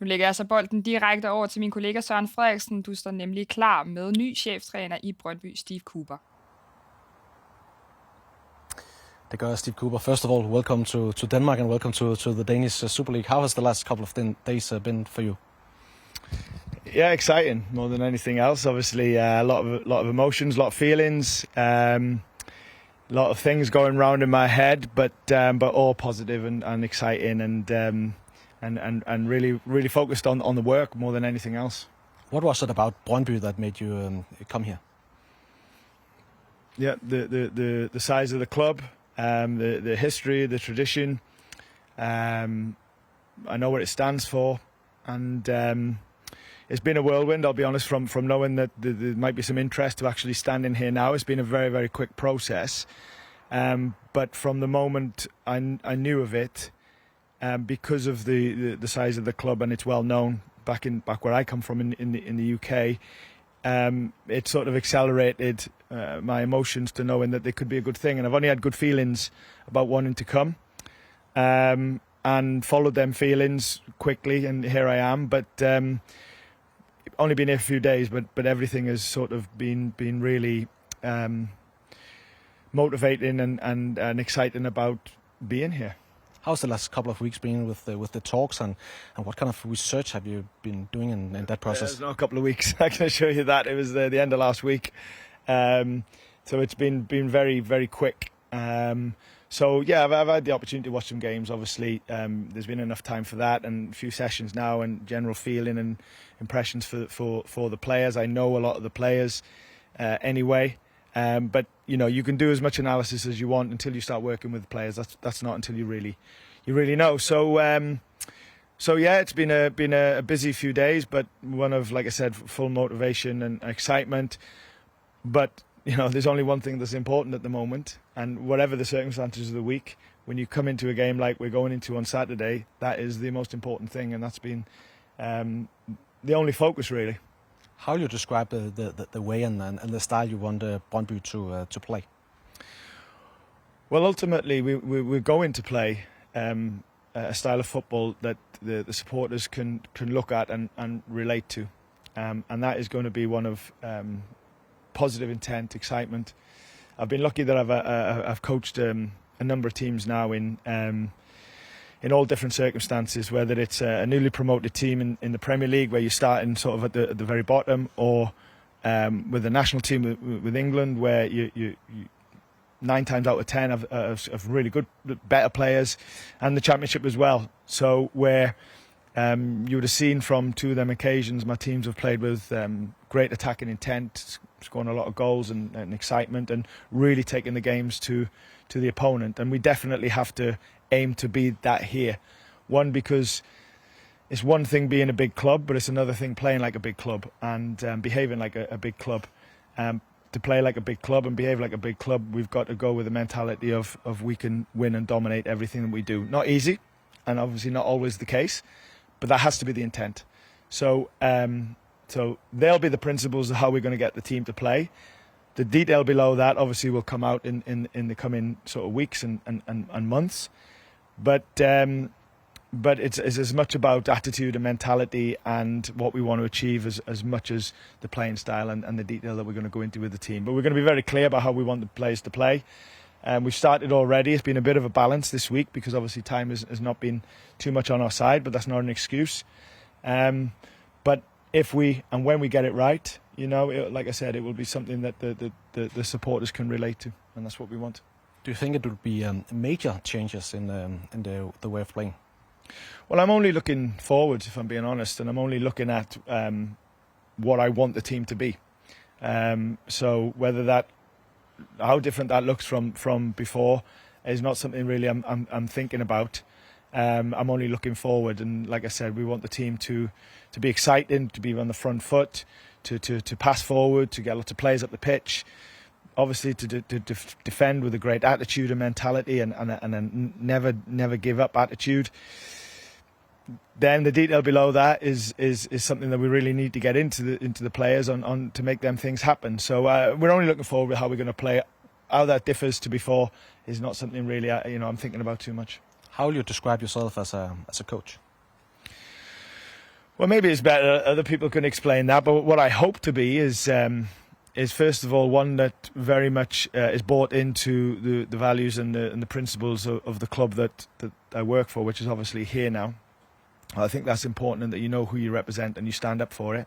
Nu lægger jeg så bolden direkte over til min kollega Søren Frederiksen. Du står nemlig klar med ny cheftræner i Brøndby, Steve Cooper. Det gør Steve Cooper. First of all, welcome to Denmark and welcome to the Danish Super League. How has the last couple of days been for you? Yeah, exciting more than anything else. Obviously, a lot of emotions, a lot of feelings, a lot of things going round in my head, but all positive and exciting and really focused on the work more than anything else. What was it about Brøndby that made you come here? Yeah, the size of the club, the history, the tradition. I know what it stands for, and it's been a whirlwind, I'll be honest, from knowing that there might be some interest to actually standing here now. It's been a very, very quick process. But from the moment I knew of it, because of the size of the club, and it's well known back where I come from in the UK, it sort of accelerated my emotions to knowing that they could be a good thing. And I've only had good feelings about wanting to come, and followed them feelings quickly, and here I am. But only been here a few days, but everything has sort of been really motivating and exciting about being here. How's the last couple of weeks been with the talks, and what kind of research have you been doing in that process? It's not a couple of weeks. I can assure you that. It was the end of last week. So it's been very, very quick. So yeah, I've had the opportunity to watch some games. Obviously, there's been enough time for that, and a few sessions now, and general feeling and impressions for the players. I know a lot of the players anyway, but you can do as much analysis as you want until you start working with the players. That's not until you really know. So yeah, it's been a busy few days, but one of, like I said, full motivation and excitement. But there's only one thing that's important at the moment, and whatever the circumstances of the week, when you come into a game like we're going into on Saturday, that is the most important thing, and that's been the only focus really. How do you describe the way and the style you want Brøndby to play? Well, ultimately, we're going to play a style of football that the supporters can look at and relate to, and that is going to be one of positive intent, excitement. I've been lucky that I've coached a number of teams now in all different circumstances, whether it's a newly promoted team in the Premier League where you're starting sort of at the very bottom, or with the national team with England where you 9 times out of 10 have really good, better players, and the Championship as well. So where you would have seen from 2 of them occasions, my teams have played with great attacking intent, scoring a lot of goals and excitement, and really taking the games to the opponent. And we definitely have to aim to be that here. One, because it's one thing being a big club, but it's another thing playing like a big club and behaving like a big club. To play like a big club and behave like a big club, we've got to go with the mentality of we can win and dominate everything that we do. Not easy, and obviously not always the case, but that has to be the intent. So they'll be the principles of how we're going to get the team to play. The detail below that obviously will come out in the coming sort of weeks and months. But it's as much about attitude and mentality and what we want to achieve as much as the playing style and the detail that we're going to go into with the team. But we're going to be very clear about how we want the players to play. We've started already. It's been a bit of a balance this week because obviously time has not been too much on our side, but that's not an excuse. But if we and when we get it right, like I said, it will be something that the supporters can relate to, and that's what we want. Do you think it would be major changes in the way of playing? Well, I'm only looking forward, if I'm being honest, and I'm only looking at what I want the team to be. So how different that looks from before is not something really I'm thinking about. I'm only looking forward, and like I said, we want the team to be exciting, to be on the front foot, to pass forward, to get lots of players up the pitch. Obviously, to defend with a great attitude and mentality, and a never give up attitude. Then the detail below that is something that we really need to get into the players on to make them things happen. So we're only looking forward to how we're going to play. How that differs to before is not something really I'm thinking about too much. How will you describe yourself as a coach? Well, maybe it's better other people can explain that. But what I hope to be is first of all one that very much is bought into the values and the principles of the club that I work for, which is obviously here now. I think that's important, and that you know who you represent and you stand up for it.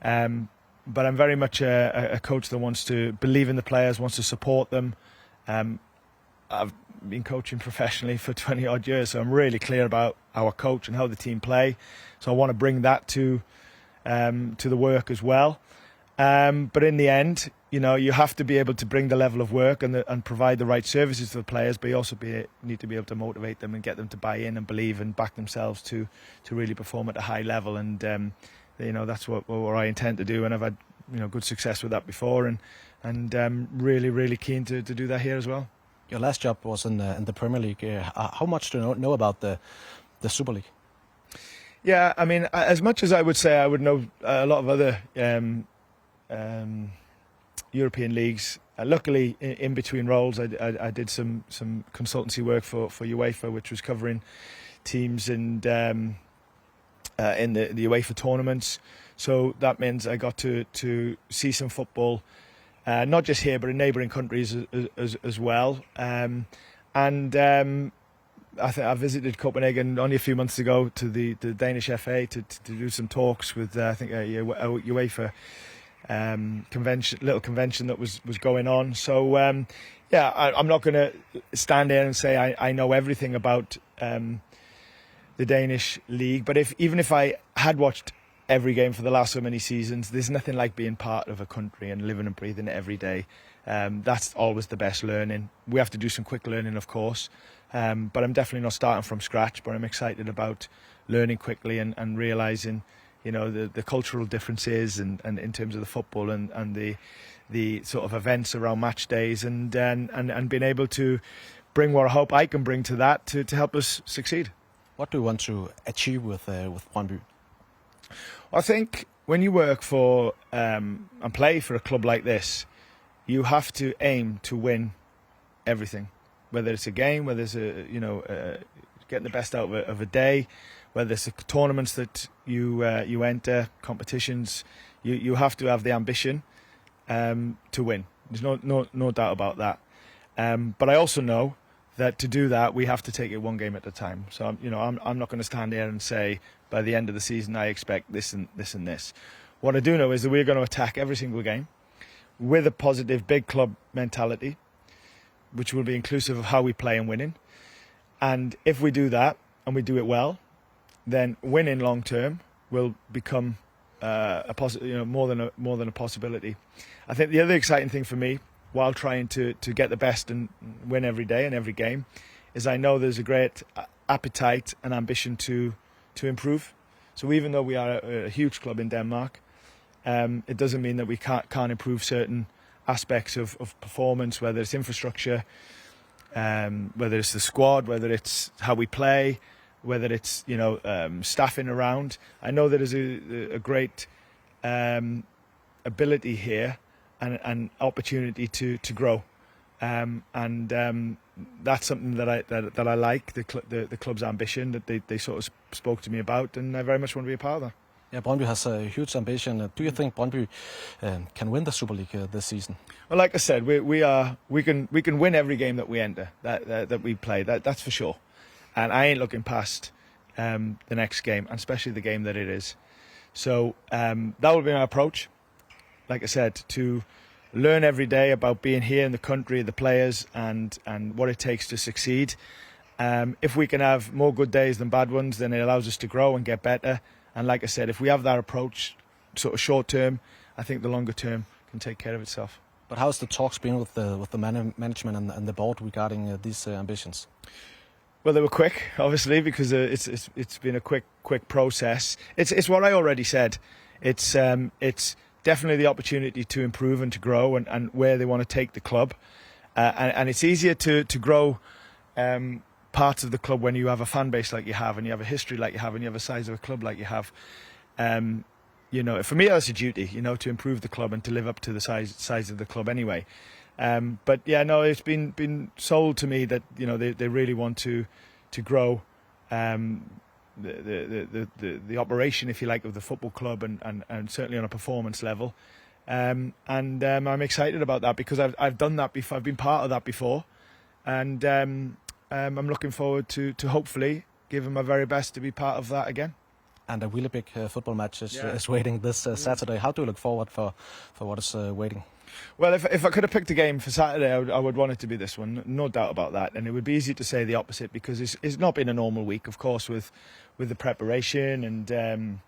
But I'm very much a coach that wants to believe in the players, wants to support them. I've been coaching professionally for 20 odd years, so I'm really clear about our coach and how the team play. So I want to bring that to the work as well. But in the end, you have to be able to bring the level of work and provide the right services to the players, but you also need to be able to motivate them and get them to buy in and believe and back themselves to really perform at a high level. And that's what I intend to do, and I've had good success with that before, and really, really keen to do that here as well. Your last job was in the Premier League. How much do you know about the Super League? Yeah, I mean, as much as I would say I would know a lot of other European leagues. Luckily, in between roles, I did some consultancy work for UEFA, which was covering teams and in the UEFA tournaments. So that means I got to see some football, not just here but in neighbouring countries as well. I think I visited Copenhagen only a few months ago to the Danish FA to do some talks with I think a UEFA convention that was going on. So I'm not going to stand there and say I know everything about the Danish league, but even if I had watched every game for the last so many seasons, there's nothing like being part of a country and living and breathing it every day. That's always the best learning. We have to do some quick learning, of course, but I'm definitely not starting from scratch, but I'm excited about learning quickly and realising the cultural differences and in terms of the football and the sort of events around match days and being able to bring what I hope I can bring to that to help us succeed. What do you want to achieve with Brøndby? I think when you work for and play for a club like this, you have to aim to win everything, whether it's a game, whether it's getting the best out of a day, whether it's tournaments that you enter, competitions. You have to have the ambition to win. There's no doubt about that. But I also know that to do that, we have to take it one game at a time. So I'm not going to stand here and say by the end of the season I expect this and this and this. What I do know is that we're going to attack every single game with a positive big club mentality, which will be inclusive of how we play and winning. And if we do that and we do it well, then winning long term will become more than a possibility. I think the other exciting thing for me, while trying to get the best and win every day and every game, is I know there's a great appetite and ambition to improve. So even though we are a huge club in Denmark, it doesn't mean that we can't improve certain aspects of performance, whether it's infrastructure, whether it's the squad, whether it's how we play, whether it's staffing around. I know there is a great ability here and opportunity to grow, and that's something that I like, the club's ambition that they sort of spoke to me about, and I very much want to be a part of that. Yeah, Brøndby has a huge ambition. Do you think Brøndby can win the Super League this season? Well, like I said, we can win every game that we enter, that we play. That's for sure. And I ain't looking past the next game, and especially the game that it is. So that will be my approach. Like I said, to learn every day about being here in the country, the players, and what it takes to succeed. If we can have more good days than bad ones, then it allows us to grow and get better. And like I said, if we have that approach, sort of short term, I think the longer term can take care of itself. But how's the talks been with the management and the board regarding these ambitions? Well, they were quick, obviously, because it's been a quick process. It's what I already said. It's definitely the opportunity to improve and to grow and where they want to take the club. And it's easier to grow parts of the club when you have a fan base like you have, and you have a history like you have, and you have a size of a club like you have. For me, that's a duty, to improve the club and to live up to the size of the club anyway. But yeah, no, it's been sold to me that they really want to grow the operation, if you like, of the football club, and certainly on a performance level. I'm excited about that because I've done that before. I've been part of that before, and I'm looking forward to hopefully giving my very best to be part of that again. And a really big football match is waiting this Saturday. How do you look forward for what is waiting? Well, if I could have picked a game for Saturday, I would want it to be this one, no doubt about that. And it would be easy to say the opposite because it's not been a normal week, of course, with the preparation and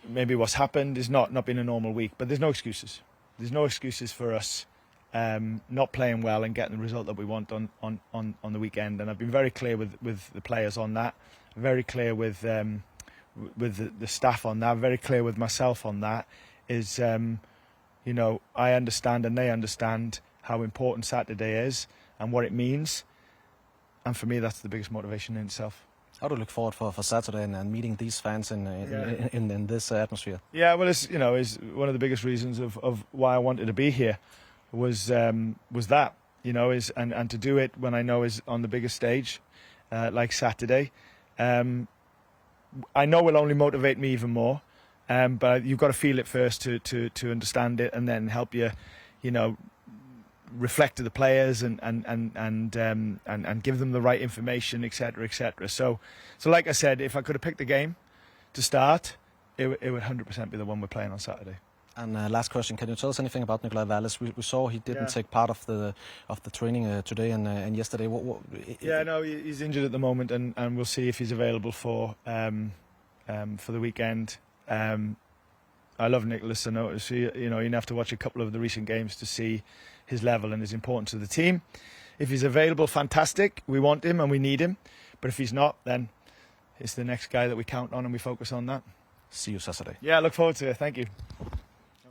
maybe what's happened. It's not been a normal week, but there's no excuses. There's no excuses for us not playing well and getting the result that we want on the weekend. And I've been very clear with the players on that. Very clear with the staff on that. Very clear with myself on that. Is I understand and they understand how important Saturday is and what it means. And for me, that's the biggest motivation in itself. How do you look forward for Saturday and meeting these fans in this atmosphere? Yeah, well, it's one of the biggest reasons of why I wanted to be here was that, and to do it when I know is on the biggest stage, like Saturday. I know will only motivate me even more, but you've got to feel it first to understand it, and then help you, reflect to the players and give them the right information, etc., etc. So like I said, if I could have picked a game to start, it would 100% be the one we're playing on Saturday. And last question, can you tell us anything about Nicolai Wallis? We saw he didn't take part of the training today and yesterday. He's injured at the moment, and we'll see if he's available for the weekend. I love Nicholas. I know, so you have to watch a couple of the recent games to see his level and his importance to the team. If he's available, fantastic. We want him and we need him. But if he's not, then it's the next guy that we count on and we focus on that. See you Saturday. Yeah, I look forward to it. Thank you.